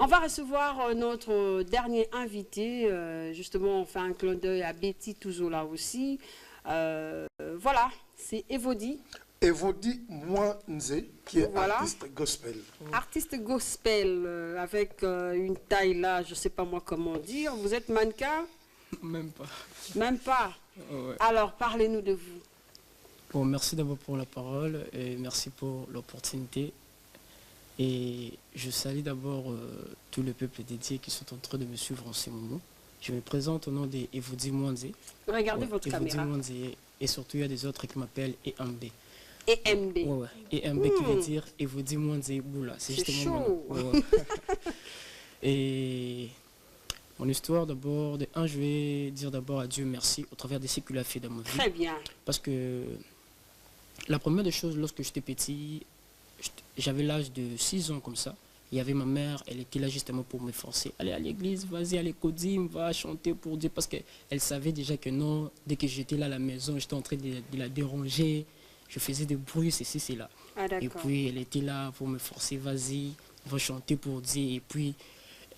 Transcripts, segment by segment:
On va recevoir notre dernier invité. Justement, on fait un clin d'œil à Betty, toujours là aussi. Voilà, c'est Evody. Evody Mwanze, qui est artiste gospel. Artiste gospel, avec une taille là, je ne sais pas moi comment dire. Vous êtes mannequin? Même pas. Même pas? Ouais. Alors, parlez-nous de vous. Bon, merci d'abord pour la parole et merci pour l'opportunité. Et je salue d'abord tout le peuple dédié qui sont en train de me suivre en ce moment. Je me présente au nom d'Evody Mwanze. Regardez votre caméra. Mwanze, et surtout, il y a des autres qui m'appellent EMB. EMB. Ouais. EMB qui veut dire Evody Mwanze Boula. C'est justement chaud. Ouais. Et mon histoire d'abord, je vais dire d'abord à Dieu merci au travers de ce qu'il a fait dans ma vie. Très bien. Parce que la première des choses, lorsque j'étais petit, j'avais l'âge de 6 ans comme ça. Il y avait ma mère, elle était là justement pour me forcer. Allez à l'église, vas-y, allez Kodim, va chanter pour Dieu. Parce qu'elle savait déjà que non, dès que j'étais là à la maison, j'étais en train de la déranger. Je faisais des bruits, ceci, c'est là. Et puis elle était là pour me forcer, vas-y, va chanter pour Dieu. Et puis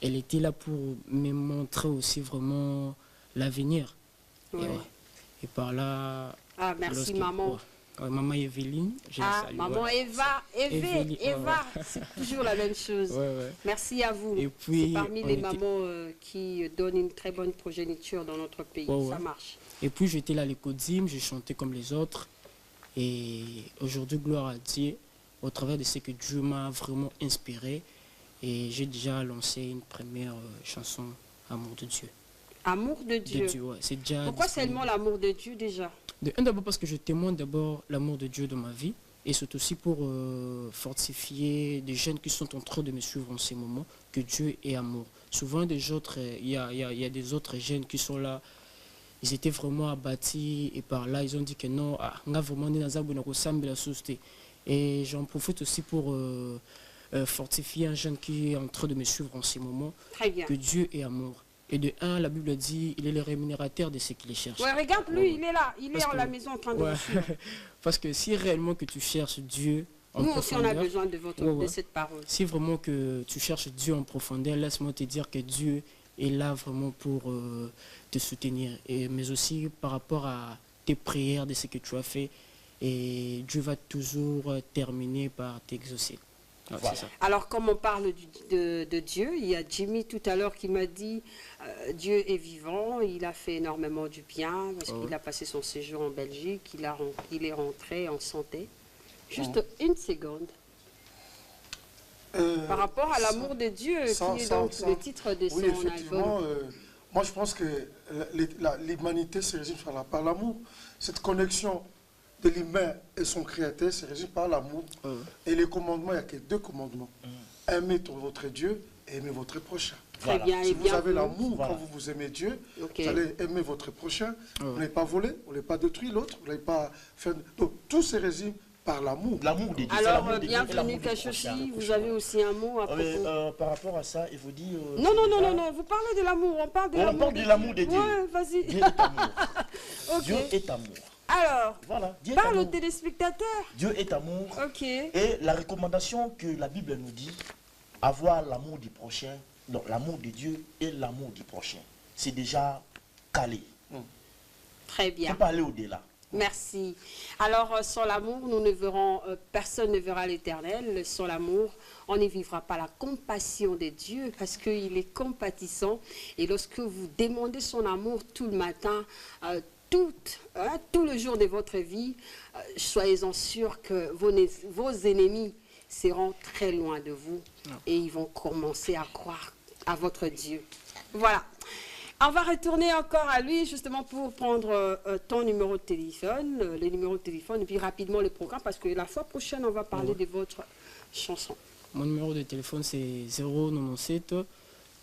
elle était là pour me montrer aussi vraiment l'avenir. Ouais. Et par là... Ah, merci maman. Maman Evelyne, je la salue. Maman Eva, Eva, c'est toujours la même chose. Ouais. Merci à vous. C'est parmi les mamans qui donnent une très bonne progéniture dans notre pays. Ça marche. Et puis j'étais là à l'écodim, je chantais comme les autres. Et aujourd'hui, gloire à Dieu, au travers de ce que Dieu m'a vraiment inspiré. Et j'ai déjà lancé une première chanson, Amour de Dieu. Amour de Dieu. Ouais. Déjà pourquoi seulement l'amour de Dieu déjà? D'abord parce que je témoigne d'abord l'amour de Dieu dans ma vie. Et c'est aussi pour fortifier des jeunes qui sont en train de me suivre en ces moments, que Dieu est amour. Souvent, il y a des autres jeunes qui sont là, ils étaient vraiment abattus et par là, ils ont dit que non, on a vraiment dans la société. Et j'en profite aussi pour fortifier un jeune qui est en train de me suivre en ces moments, que Dieu est amour. Et de un, la Bible dit, il est le rémunérateur de ceux qui les cherchent. Ouais, regarde lui, il est là, il est à la maison en train de suivre. Parce que si réellement que tu cherches Dieu en nous profondeur... aussi, on a besoin de cette parole. Si vraiment que tu cherches Dieu en profondeur, laisse-moi te dire que Dieu est là vraiment pour te soutenir. Mais aussi par rapport à tes prières, de ce que tu as fait, et Dieu va toujours terminer par t'exaucer. Voilà. Alors, comme on parle de Dieu, il y a Jimmy tout à l'heure qui m'a dit Dieu est vivant, il a fait énormément du bien, parce qu'il a passé son séjour en Belgique, il est rentré en santé. Juste une seconde. Par rapport à l'amour de Dieu, qui est donc le titre de son album. Moi, je pense que l'humanité se résume par l'amour. Cette connexion de l'humain et son créateur se résume par l'amour. Et les commandements, il n'y a que 2 commandements. Aimez votre Dieu et aimez votre prochain. Très bien. Si vous avez l'amour, quand vous aimez Dieu, vous allez aimer votre prochain. Vous n'avez pas volé, vous n'avez pas détruit l'autre, vous n'avez pas fait... Donc, tout se résume par l'amour. L'amour de Dieu. Alors, bienvenue Kachoshi, vous avez aussi un mot à propos. Par rapport à ça, il vous dit... Non, vous parlez de l'amour, on parle de l'amour. On parle de l'amour de Dieu. Ouais, vas-y. Dieu est amour. Dieu est amour. Alors, voilà, parle aux téléspectateurs. Dieu est amour. Ok. Et la recommandation que la Bible nous dit, avoir l'amour du prochain, donc l'amour de Dieu et l'amour du prochain, c'est déjà calé. Très bien. Il ne faut pas aller au-delà. Merci. Alors, sans l'amour, nous ne verrons, personne ne verra l'Éternel. Sans l'amour, on ne vivra pas la compassion de Dieu parce qu'il est compatissant. Et lorsque vous demandez son amour tout le matin, tout le jour de votre vie, soyez-en sûrs que vos ennemis seront très loin de vous et ils vont commencer à croire à votre Dieu. Voilà. On va retourner encore à lui justement pour prendre ton numéro de téléphone, les numéros de téléphone et puis rapidement le programme parce que la fois prochaine on va parler de votre chanson. Mon numéro de téléphone c'est 097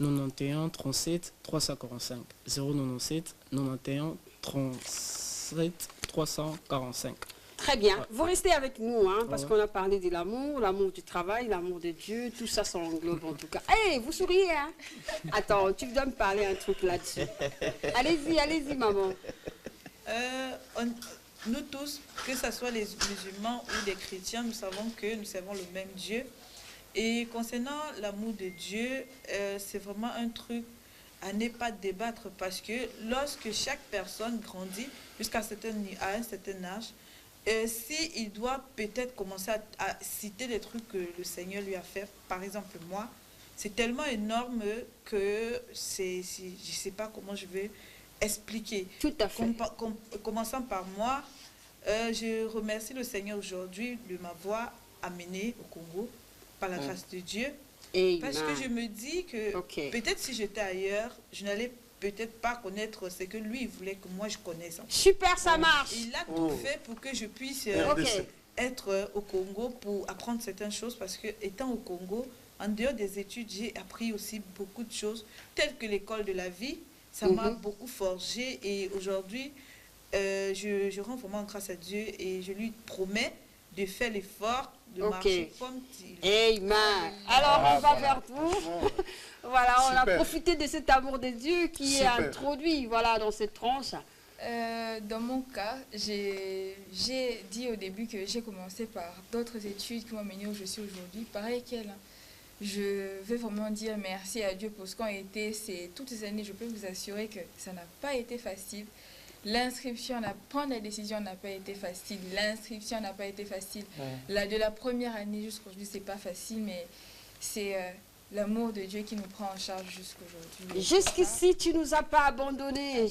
91 37 345. 097 91 37 345. Très bien. Vous restez avec nous, hein, parce qu'on a parlé de l'amour, l'amour du travail, l'amour de Dieu, tout ça s'englobe en tout cas. Hé, vous souriez, hein? Attends, tu dois me parler un truc là-dessus. Allez-y, maman. Nous tous, que ce soit les musulmans ou les chrétiens, nous savons que nous servons le même Dieu. Et concernant l'amour de Dieu, c'est vraiment un truc à ne pas débattre parce que lorsque chaque personne grandit jusqu'à un certain âge, s'il doit peut-être commencer à citer des trucs que le Seigneur lui a fait, par exemple moi, c'est tellement énorme que je ne sais pas comment je vais expliquer. Tout à fait. Commençant par moi, je remercie le Seigneur aujourd'hui de m'avoir amené au Congo par la grâce de Dieu. Amen. Parce que je me dis que peut-être si j'étais ailleurs, je n'allais peut-être pas connaître ce que lui voulait que moi je connaisse. Super, ça marche. Il a tout fait pour que je puisse être au Congo pour apprendre certaines choses parce que étant au Congo, en dehors des études, j'ai appris aussi beaucoup de choses telles que l'école de la vie. Ça m'a beaucoup forgé et aujourd'hui, je rends vraiment grâce à Dieu et je lui promets de faire l'effort de marcher comme il. Amen. Alors, on va vers vous. Voilà, on a profité de cet amour de Dieu qui est introduit voilà, dans cette tranche. Dans mon cas, j'ai dit au début que j'ai commencé par d'autres études qui m'ont mené où je suis aujourd'hui, pareil qu'elle. Je veux vraiment dire merci à Dieu pour ce qu'ont été toutes ces années. Je peux vous assurer que ça n'a pas été facile. L'inscription, prendre la décision n'a pas été facile. L'inscription n'a pas été facile. De la première année jusqu'à aujourd'hui, c'est pas facile, mais c'est l'amour de Dieu qui nous prend en charge jusqu'aujourd'hui. Jusqu'ici, tu nous as pas abandonnés.